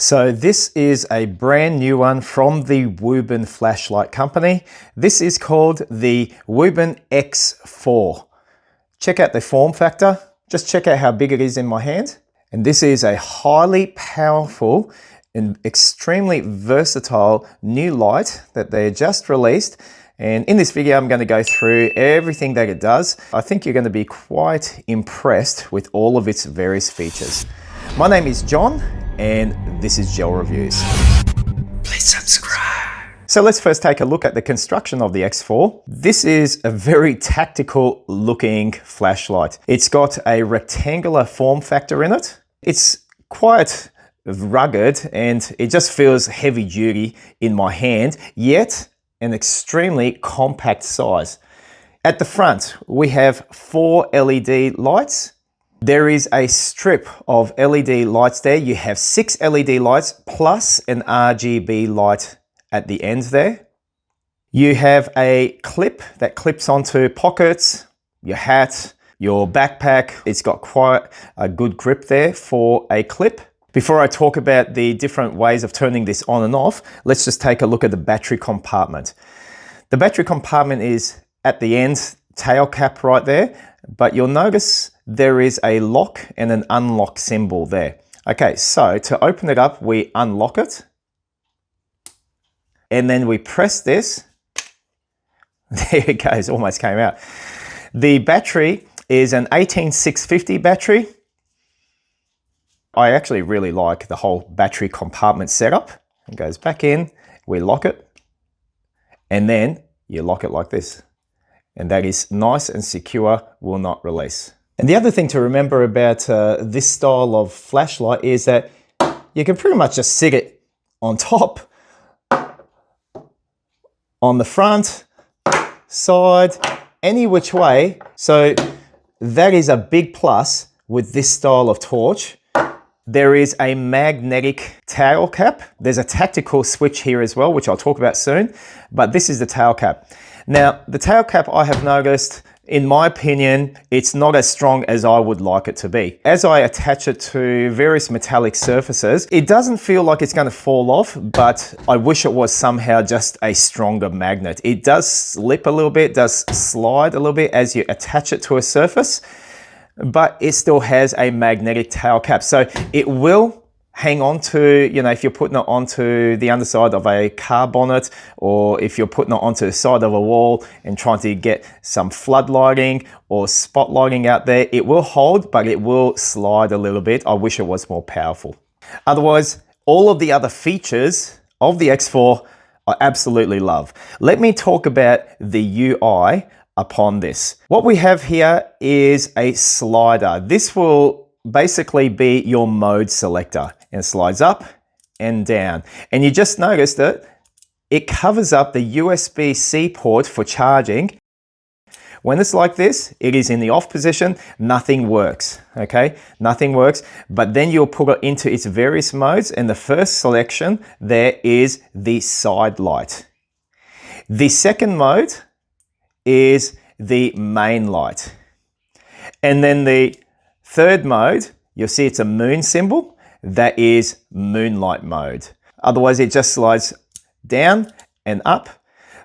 So this is a brand new one from the Wuben Flashlight company. This is called the Wuben X4. Check out the form factor. Just check out how big it is in my hand. And this is a highly powerful and extremely versatile new light that they just released. And in this video, I'm going to go through everything that it does. I think you're going to be quite impressed with all of its various features. My name is John, and this is Gel Reviews. Please subscribe. So let's first take a look at the construction of the X4. This is a very tactical looking flashlight. It's got a rectangular form factor in it. It's quite rugged and it just feels heavy duty in my hand, yet an extremely compact size. At the front, we have 4 LED lights. There is a strip of LED lights there. You have 6 LED lights plus an RGB light at the end there. You have a clip that clips onto pockets, your hat, your backpack. It's got quite a good grip there for a clip. Before I talk about the different ways of turning this on and off, let's just take a look at the battery compartment. The battery compartment is at the end, tail cap right there, but you'll notice there is a lock and an unlock symbol there. Okay, so to open it up, we unlock it. And then we press this. There it goes, almost came out. The battery is an 18650 battery. I actually really like the whole battery compartment setup. It goes back in, we lock it, and then you lock it like this. And that is nice and secure, will not release. And the other thing to remember about this style of flashlight is that you can pretty much just sit it on top, on the front, side, any which way. So that is a big plus with this style of torch. There is a magnetic tail cap. There's a tactical switch here as well, which I'll talk about soon, but this is the tail cap. Now, the tail cap, I have noticed, in my opinion, it's not as strong as I would like it to be. As I attach it to various metallic surfaces, it doesn't feel like it's going to fall off, but I wish it was somehow just a stronger magnet. It does slip a little bit, does slide a little bit as you attach it to a surface, but it still has a magnetic tail cap. So it will hang on to, you know, if you're putting it onto the underside of a car bonnet, or if you're putting it onto the side of a wall and trying to get some floodlighting or spotlighting out there, it will hold, but it will slide a little bit. I wish it was more powerful. Otherwise, all of the other features of the X4 I absolutely love. Let me talk about the UI upon this. What we have here is a slider. This will basically be your mode selector, and it slides up and down. And you just notice that it covers up the USB-C port for charging. When it's like this, it is in the off position, nothing works, okay? Nothing works, but then you'll put it into its various modes, and the first selection there is the side light. The second mode is the main light. And then the third mode, you'll see it's a moon symbol. That is moonlight mode. Otherwise, it just slides down and up.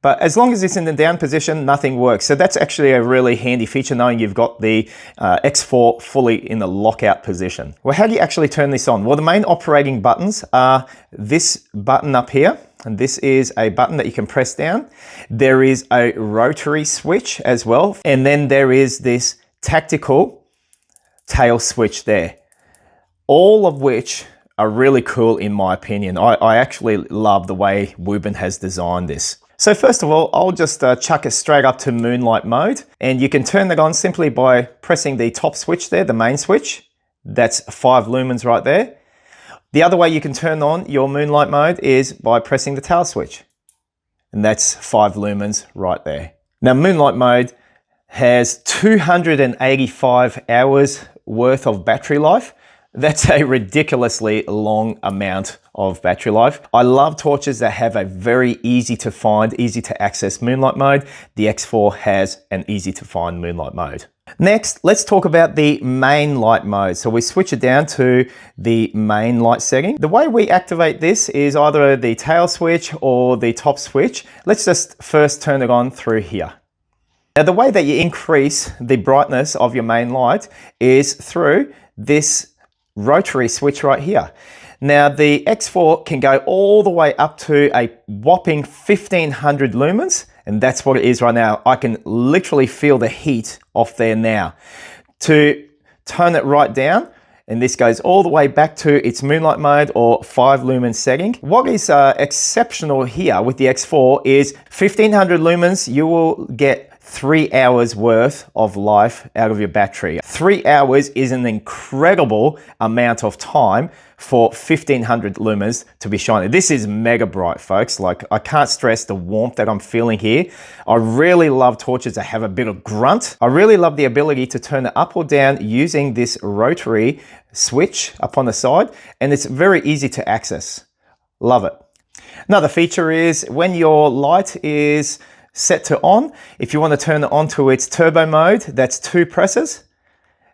But as long as it's in the down position, nothing works. So that's actually a really handy feature, knowing you've got the X4 fully in the lockout position. Well, how do you actually turn this on? Well, the main operating buttons are this button up here. And this is a button that you can press down. There is a rotary switch as well. And then there is this tactical tail switch there. All of which are really cool in my opinion. I actually love the way Wuben has designed this. So first of all, I'll just chuck it straight up to moonlight mode. And you can turn that on simply by pressing the top switch there, the main switch. That's 5 lumens right there. The other way you can turn on your moonlight mode is by pressing the tail switch. And that's 5 lumens right there. Now, moonlight mode has 285 hours worth of battery life. That's a ridiculously long amount of battery life. I love torches that have a very easy to find, easy to access moonlight mode. The X4 has an easy to find moonlight mode. Next, let's talk about the main light mode. So we switch it down to the main light setting. The way we activate this is either the tail switch or the top switch. Let's just first turn it on through here. Now the way that you increase the brightness of your main light is through this rotary switch right here. Now the X4 can go all the way up to a whopping 1500 lumens, and that's what it is right now. I can literally feel the heat off there now. To turn it right down, and this goes all the way back to its moonlight mode or 5 lumen setting. What is exceptional here with the X4 is 1500 lumens, you will get 3 hours worth of life out of your battery. 3 hours is an incredible amount of time for 1500 lumens to be shining. This is mega bright, folks. Like, I can't stress the warmth that I'm feeling here. I really love torches that have a bit of grunt. I really love the ability to turn it up or down using this rotary switch up on the side, and it's very easy to access. Love it. Another feature is when your light is set to on, if you want to turn it on to its turbo mode, that's 2 presses,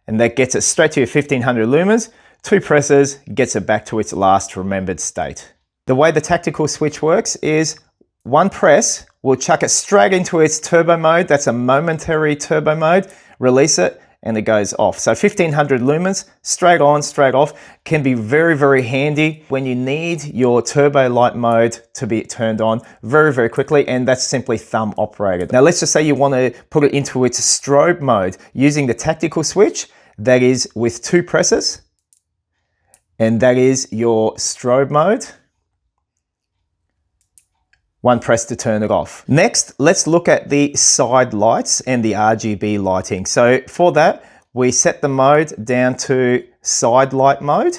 and that gets it straight to your 1500 lumens. 2 presses gets it back to its last remembered state. The way the tactical switch works is 1 press will chuck it straight into its turbo mode. That's a momentary turbo mode. Release it and it goes off. So 1500 lumens, straight on, straight off, can be very, very handy when you need your turbo light mode to be turned on very, very quickly, and that's simply thumb operated. Now let's just say you want to put it into its strobe mode using the tactical switch. That is with 2 presses, and that is your strobe mode. 1 press to turn it off. Next, let's look at the side lights and the RGB lighting. So for that, we set the mode down to side light mode.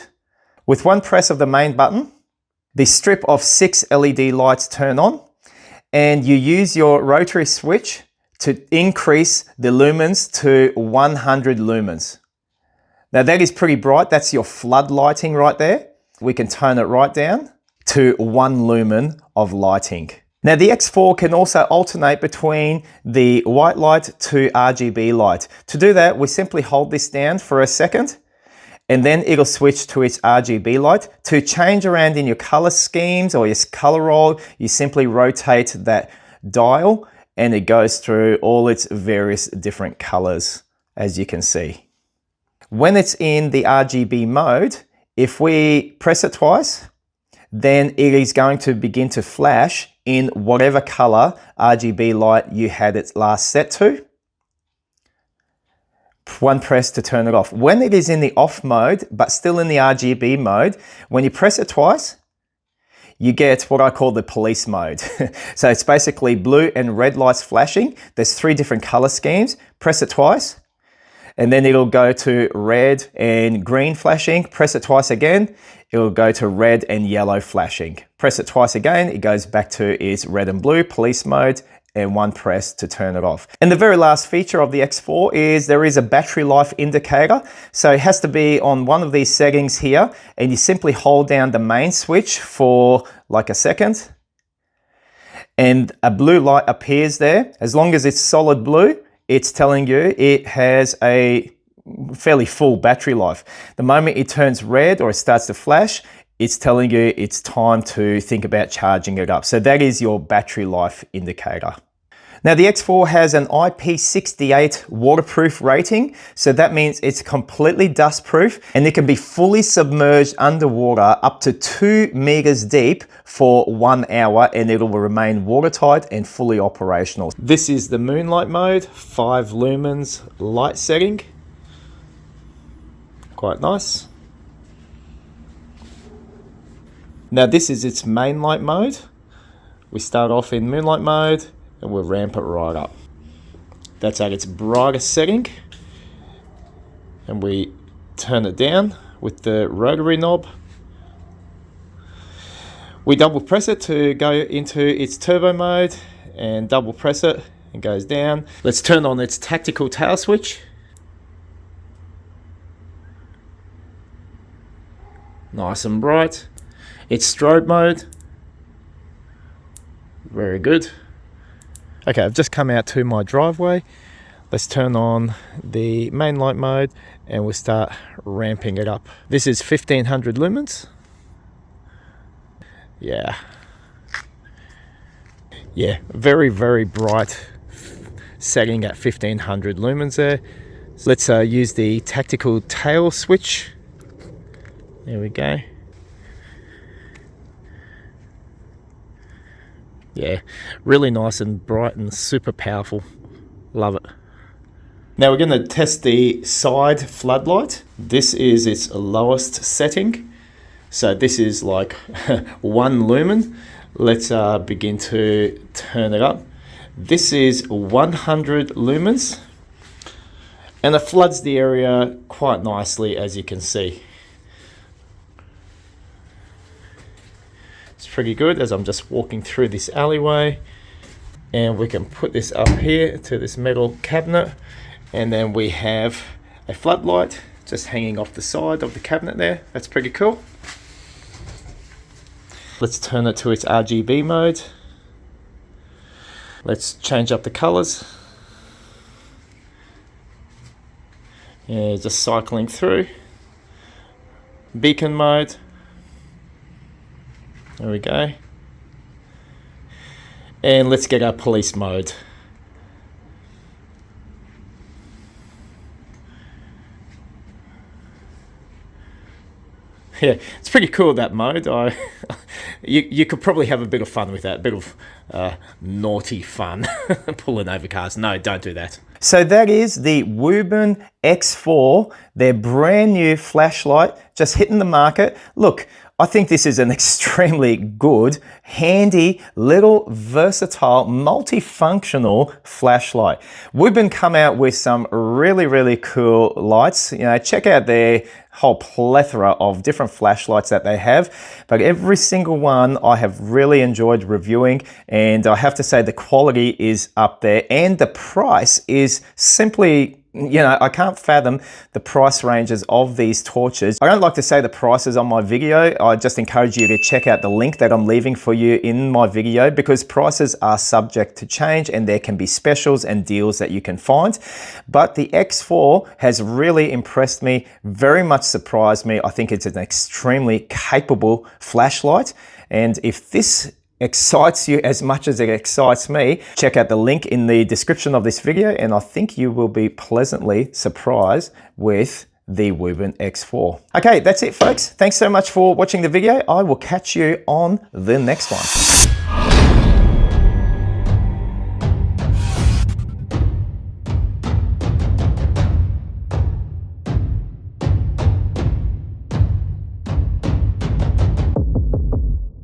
With 1 press of the main button, the strip of 6 LED lights turn on, and you use your rotary switch to increase the lumens to 100 lumens. Now that is pretty bright. That's your flood lighting right there. We can tone it right down to 1 lumen of lighting. Now the X4 can also alternate between the white light to RGB light. To do that, we simply hold this down for a second, and then it'll switch to its RGB light. To change around in your color schemes or your color roll, you simply rotate that dial and it goes through all its various different colors, as you can see. When it's in the RGB mode, if we press it twice, then it is going to begin to flash in whatever color RGB light you had it last set to. 1 press to turn it off. When it is in the off mode, but still in the RGB mode, when you press it twice, you get what I call the police mode. So it's basically blue and red lights flashing. There's 3 different color schemes. Press it twice, and then it'll go to red and green flashing. Press it twice again, it'll go to red and yellow flashing. Press it twice again, it goes back to its red and blue police mode, and 1 press to turn it off. And the very last feature of the X4 is there is a battery life indicator. So it has to be on one of these settings here, and you simply hold down the main switch for like a second, and a blue light appears there. As long as it's solid blue, it's telling you it has a fairly full battery life. The moment it turns red or it starts to flash, it's telling you it's time to think about charging it up. So that is your battery life indicator. Now the X4 has an IP68 waterproof rating, so that means it's completely dust proof, and it can be fully submerged underwater up to 2 meters deep for 1 hour, and it'll remain watertight and fully operational. This is the moonlight mode, 5 lumens light setting. Quite nice. Now this is its main light mode. We start off in moonlight mode and we'll ramp it right up. That's at its brightest setting, and we turn it down with the rotary knob. We double press it to go into its turbo mode, and double press it and goes down. Let's turn on its tactical tail switch. Nice and bright. It's strobe mode. Very good. Okay, I've just come out to my driveway. Let's turn on the main light mode and we'll start ramping it up. This is 1500 lumens. Yeah, very, very bright setting at 1500 lumens there. So let's use the tactical tail switch. There we go. Yeah, really nice and bright and super powerful. Love it. Now we're going to test the side floodlight. This is its lowest setting. So this is like 1 lumen. Let's begin to turn it up. This is 100 lumens. And it floods the area quite nicely, as you can see. It's pretty good as I'm just walking through this alleyway. And we can put this up here to this metal cabinet. And then we have a floodlight just hanging off the side of the cabinet there. That's pretty cool. Let's turn it to its RGB mode. Let's change up the colors. Yeah, just cycling through. Beacon mode. There we go. And let's get our police mode. Yeah, it's pretty cool, that mode. You could probably have a bit of fun with that, a bit of naughty fun pulling over cars. No, don't do that. So that is the Wuben X4, their brand new flashlight, just hitting the market. Look, I think this is an extremely good, handy, little versatile, multifunctional flashlight. Wuben come out with some really, really cool lights. You know, check out their whole plethora of different flashlights that they have, but every single one I have really enjoyed reviewing, and I have to say the quality is up there and the price is simply, you know, I can't fathom the price ranges of these torches. I don't like to say the prices on my video. I just encourage you to check out the link that I'm leaving for you in my video, because prices are subject to change and there can be specials and deals that you can find. But the X4 has really impressed me, very much surprised me. I think it's an extremely capable flashlight. And if this excites you as much as it excites me, check out the link in the description of this video, and I think you will be pleasantly surprised with the Wuben X4. Okay, that's it folks. Thanks so much for watching the video. I will catch you on the next one.